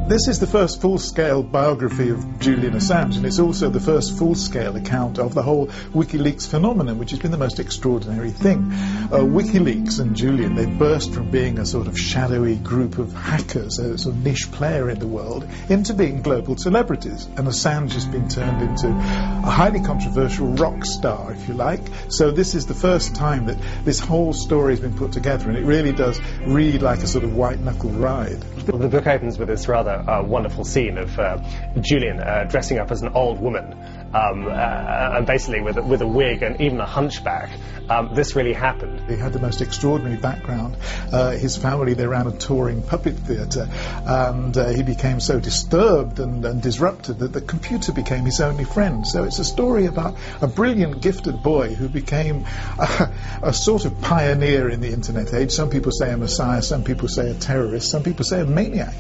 This is the first full-scale biography of Julian Assange, and it's also the first full-scale account of the whole WikiLeaks phenomenon, which has been the most extraordinary thing. WikiLeaks and Julian, they burst from being a sort of shadowy group of hackers, a sort of niche player in the world, into being global celebrities. And Assange has been turned into a highly controversial rock star, if you like. So this is the first time that this whole story has been put together, and it really does read like a sort of white-knuckle ride. The book opens with this rather wonderful scene of Julian dressing up as an old woman, and basically with a wig and even a hunchback. This really happened. He had the most extraordinary background. His family, they ran a touring puppet theatre, and he became so disturbed and disrupted that the computer became his only friend. So it's a story about a brilliant, gifted boy who became a sort of pioneer in the internet age. Some people say a messiah, some people say a terrorist, some people say a maniac.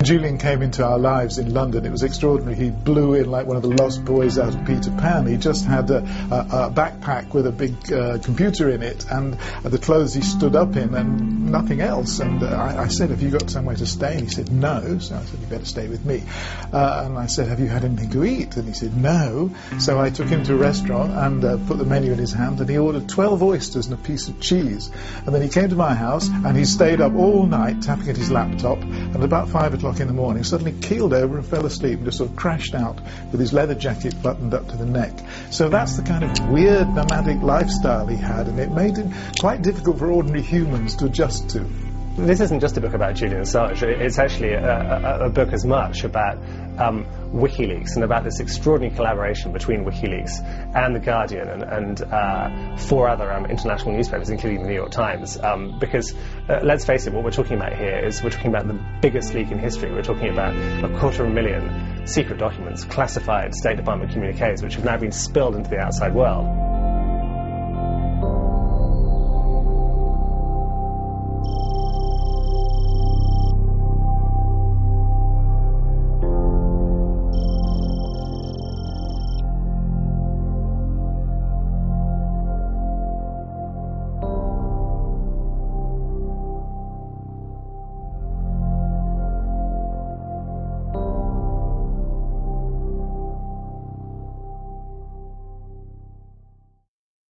Julian came into our lives in London. It was extraordinary. He blew in like one of the lost boys out of Peter Pan. He just had a backpack with a big computer in it, and the clothes he stood up in, and nothing else. And I said, have you got somewhere to stay? And he said, no. So I said, you better stay with me. And I said, have you had anything to eat? And he said, no. So I took him to a restaurant and put the menu in his hand, and he ordered 12 oysters and a piece of cheese. And then he came to my house, and he stayed up all night tapping at his laptop, and about 5 o'clock in the morning suddenly keeled over and fell asleep and just sort of crashed out with his leather jacket buttoned up to the neck. So that's the kind of weird nomadic lifestyle he had, and it made it quite difficult for ordinary humans to adjust to. This isn't just a book about Julian Assange. It's actually a book as much about WikiLeaks and about this extraordinary collaboration between WikiLeaks and The Guardian and 4 other international newspapers, including the New York Times. Because, let's face it, what we're talking about here is we're talking about the biggest leak in history. We're talking about 250,000 secret documents, classified State Department communiques, which have now been spilled into the outside world.